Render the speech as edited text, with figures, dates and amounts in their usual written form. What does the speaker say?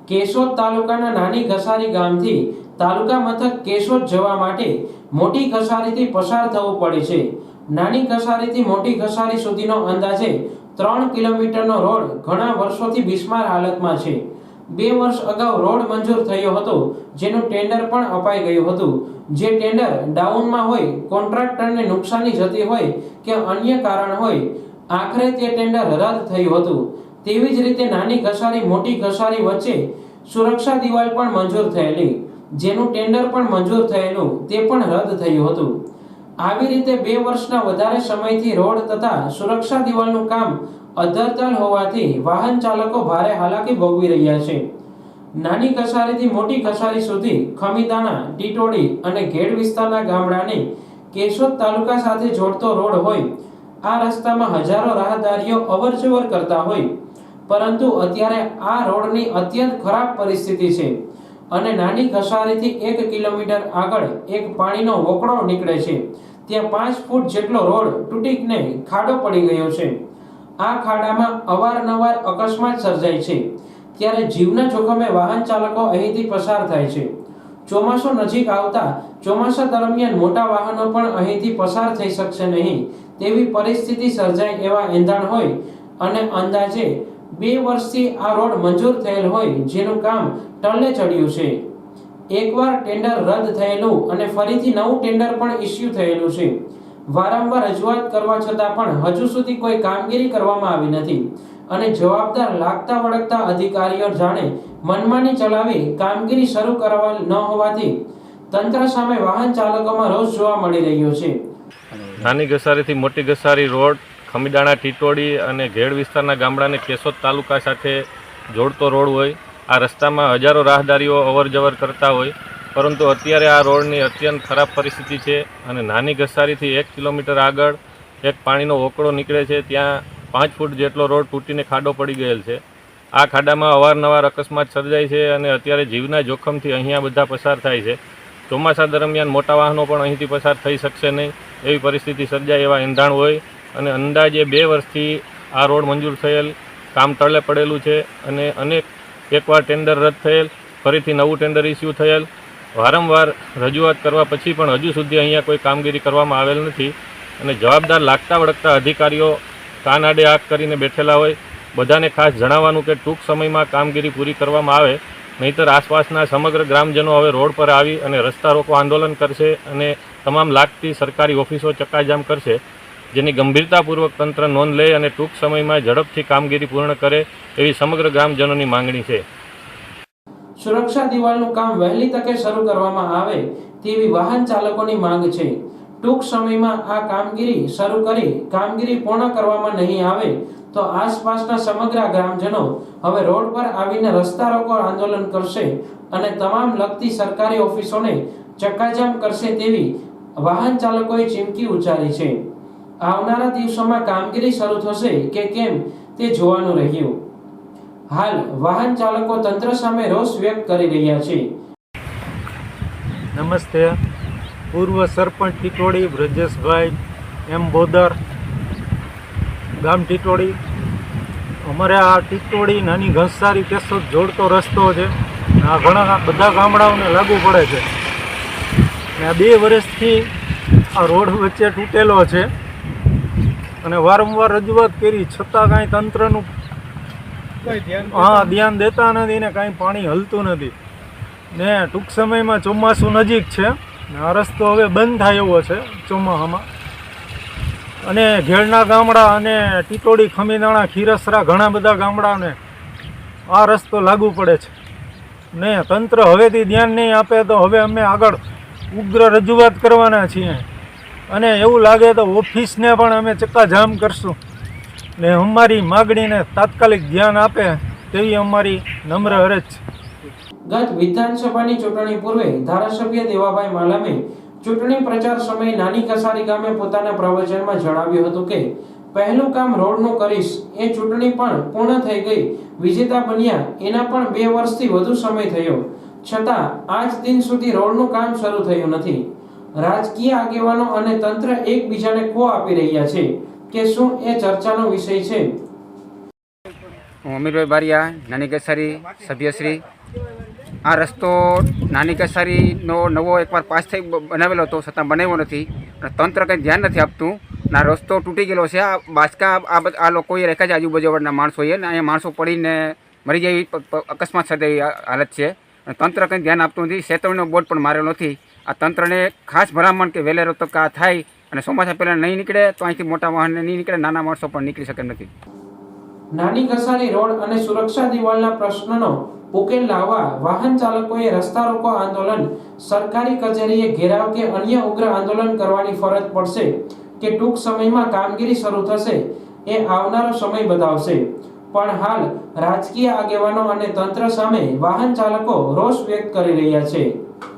કેશોદ તાલુકાના નાની ઘસારી ગામથી તાલુકા મથક કેશોદ જવા માટે મોટી ઘસારીથી પસાર થવું પડે છે। નાની ઘસારીથી મોટી ઘસારી સુધીનો અંદાજે 3 કિલોમીટરનો રોડ ઘણા વર્ષોથી બિસ્માર હાલતમાં છે। 2 વર્ષ અગાઉ રોડ મંજૂર થયો હતો, જેનું ટેન્ડર પણ અપાઈ ગયું હતું। જે ટેન્ડર ડાઉનમાં હોય, કોન્ટ્રાક્ટરને નુકસાની જતી હોય કે અન્ય કારણ હોય, આખરે તે ટેન્ડર રદ થયું હતું। તેવી જ રીતે નાની ઘસારી મોટી ઘસારી વચ્ચે સુરક્ષા દિવાલ પણ મંજૂર થયેલી, જેનું ટેન્ડર પણ મંજૂર થયેલું તે પણ રદ થયું હતું। આવી રીતે 2 વર્ષના વધારે સમયથી રોડ તથા સુરક્ષા દિવાલનું કામ અધરતલ હોવાથી વાહન ચાલકો ભારે હાલાકી ભોગવી રહ્યા છે। નાની ઘસારીથી મોટી ઘસારી સુધી ખમીદાણા, ટીટોડી અને ઘેડ વિસ્તારના ગામડાને કેશોદ તાલુકા સાથે જોડતો રોડ હોય। આ રસ્તામાં હજારો રાહદારીઓ અવરજવર કરતા હોય, પરંતુ અત્યારે આ રોડની અત્યંત ખરાબ પરિસ્થિતિ છે અને નાની ઘસારીથી 1 કિલોમીટર આગળ એક પાણીનો વોકળો નીકળે છે। ત્યાં 5 ફૂટ જેટલો રોડ તૂટીને ખાડો પડી ગયો છે। આ ખાડામાં અવારનવાર અકસ્માત સર્જાય છે, ત્યારે જીવના જોખમે વાહન ચાલકો અહીંથી પસાર થાય છે। ચોમાસું નજીક આવતા ચોમાસા દરમિયાન મોટા વાહનો પણ અહીંથી પસાર થઈ શકશે નહીં તેવી પરિસ્થિતિ સર્જાય એવા એંધાણ હોય અને અંદાજે 2 વર્ષથી આ રોડ મંજૂર થયેલ હોય, જેનું કામ ટલ્લે ચડ્યું છે। એકવાર ટેન્ડર રદ થયેલું અને ફરીથી નવું ટેન્ડર પણ ઇસ્યુ થયેલું છે। વારંવાર રજૂઆત કરવા છતાં પણ હજુ સુધી કોઈ કામગીરી કરવામાં આવી નથી અને જવાબદાર લાગતા વળગતા અધિકારીઓ જાણે મનમાની ચલાવી કામગીરી શરૂ કરવા ન હોવાથી તંત્ર સામે વાહન ચાલકોમાં રોષ જોવા મળી રહ્યો છે। નાની ઘસારીથી મોટી ઘસારી રોડ ખમીદાણા, ટીટોડી અને ઘેડ વિસ્તારના ગામડાને કેશોદ તાલુકા સાથે જોડતો રોડ હોય। આ રસ્તામાં હજારો રાહદારીઓ અવરજવર કરતા હોય, પરંતુ અત્યારે આ રોડની અત્યંત ખરાબ પરિસ્થિતિ છે અને નાની ઘસારીથી 1 કિલોમીટર આગળ એક પાણીનો વોકળો નીકળે છે। ત્યાં 5 ફૂટ જેટલો રોડ તૂટીને ખાડો પડી ગયેલ છે। આ ખાડામાં અવારનવાર અકસ્માત સર્જાય છે અને અત્યારે જીવના જોખમથી અહીંયા બધા પસાર થાય છે। ચોમાસા દરમિયાન મોટા વાહનો પણ અહીંથી પસાર થઈ શકશે નહીં એવી પરિસ્થિતિ સર્જાય એવા એંધાણ હોય અને અંદાજે 2 વર્ષથી આ રોડ મંજૂર થયેલ, કામ ટળે પડેલું છે અને એકવાર ટેન્ડર રદ થયેલ, ફરીથી નવું ટેન્ડર ઇસ્યુ થયેલ। વારંવાર રજૂઆત કરવા પછી પણ હજુ સુધી અહીંયા કોઈ કામગીરી કરવામાં આવેલ નથી અને જવાબદાર લાગતા વળગતા અધિકારીઓ કાન આડે આંખ કરીને બેઠેલા હોય। બધાને ખાસ જણાવવાનું કે ટૂંક સમયમાં કામગીરી પૂરી કરવામાં આવે, નહીંતર આસપાસના સમગ્ર ગ્રામજનો હવે રોડ પર આવી અને રસ્તા રોકો આંદોલન કરશે અને તમામ લાગતી સરકારી ઓફિસો ચક્કાજામ કરશે, જેની ગંભીરતાપૂર્વક તંત્ર નોંધ લે અને ટૂંક સમયમાં ઝડપથી કામગીરી પૂર્ણ કરે એવી સમગ્ર ગ્રામજનોની માંગણી છે। સુરક્ષા દિવાલનું કામ વહેલી તકે શરૂ કરવામાં આવે તેવી વાહન ચાલકોની માંગ છે। ટૂંક સમયમાં આ કામગીરી શરૂ કરી કામગીરી પૂર્ણ કરવામાં નહીં આવે તો આસપાસના સમગ્ર ગ્રામજનો હવે રોડ પર આવીને રસ્તા રોકો આંદોલન કરશે અને તમામ લગતી સરકારી ઓફિસોને ચક્કાજામ કરશે તેવી વાહન ચાલકોએ ચીમકી ઉચ્ચારી છે। આવનારા દિવસોમાં કામગીરી શરૂ થશે કે કેમ તે જોવાનું રહ્યું। હાલ વાહન ચાલકો તંત્ર સામે રોષ વ્યક્ત કરી રહ્યા છે। નમસ્તે। પૂર્વ સરપંચ ટીટોડી બ્રજેશભાઈ એમ બોદર, ગામ ટીટોડી। અમારે આ ટીટોડી નાની ઘસારી કેશોદ જોડતો રસ્તો છે। આ ઘણા બધા ગામડાઓને લાગુ પડે છે અને આ 2 વર્ષથી આ રોડ વચ્ચે તૂટેલો છે અને વારંવાર રજૂઆત કરી છતાં કાંઈ તંત્રનું ધ્યાન દેતા નથી ને કાંઈ પાણી હલતું નથી ને ટૂંક સમયમાં ચોમાસું નજીક છે ને આ રસ્તો હવે બંધ થાય એવો છે ચોમાસામાં અને ઘેડના ગામડા અને ટીટોડી, ખમીદાણા, ખીરસરા ઘણા બધા ગામડાને આ રસ્તો લાગુ પડે છે ને તંત્ર હવેથી ધ્યાન નહીં આપે તો હવે અમે આગળ ઉગ્ર રજૂઆત કરવાના છીએ અને એવું લાગે તો ઓફિસને પણ અમે ચક્કાજામ કરશું ને અમારી માગણીને તાત્કાલિક ધ્યાન આપે તેવી અમારી નમ્ર અરજ છે। ગત વિધાનસભાની ચૂંટણી પૂર્વે ધારાસભ્ય દેવાભાઈ માલમે ચૂંટણી પ્રચાર સમયે નાની ઘસારી ગામે પોતાના પ્રવચનમાં જણાવ્યું હતું કે પહેલું કામ રોડનું કરીશ। એ ચૂંટણી પણ પૂર્ણ થઈ ગઈ, વિજેતા બન્યા એના પણ 2 વર્ષથી વધુ સમય થયો, છતાં આજ દિન સુધી રોડનું કામ શરૂ થયું નથી। રાજકીય આગેવાનો અને તંત્ર એકબીજાને ખો આપી રહ્યા છે કે શું એ ચર્ચાનો વિષય છે। હું અમીરભાઈ બારિયા, નાની ગસારી સભ્યશ્રી. આ રસ્તો નાની ગસારીનો નવો એકવાર પાસ થઈ બનાવેલો હતો, છતાં બનાવ્યો નથી અને તંત્ર કંઈ ધ્યાન નથી આપતું. આ રસ્તો તૂટી ગયેલો છે. આ બાચકા આ લોકોએ રાખ્યા છે આજુબાજુવાળાના માણસોએ, ને અહીંયા માણસો પડીને મરી જાય એવી અકસ્માત સર્જાઈ હાલત છે અને તંત્ર કંઈ ધ્યાન આપતું નથી. ચેતવણીનો બોર્ડ પણ મારેલો નથી. આ તંત્રને ખાસ ભલામણ કે વહેલેરો તક આ થાય અને ચોમાસા પહેલાં નહીં નીકળે તો અહીંથી મોટા વાહન નહીં નીકળે, નાના માણસો પણ નીકળી શકે નથી. નાની ઘસારી રોડ અને સુરક્ષા દિવાલના પ્રશ્નનો ઉકેલ લાવવા વાહન ચાલકોએ રસ્તા રોકો આંદોલન, સરકારી કચેરીએ ઘેરાવ કે અન્ય ઉગ્ર આંદોલન કરવાની ફરજ પડશે કે ટૂંક સમયમાં કામગીરી શરૂ થશે એ આવનારો સમય બતાવશે. પણ હાલ રાજકીય આગેવાનો અને તંત્ર સામે વાહન ચાલકો રોષ વ્યક્ત કરી રહ્યા છે.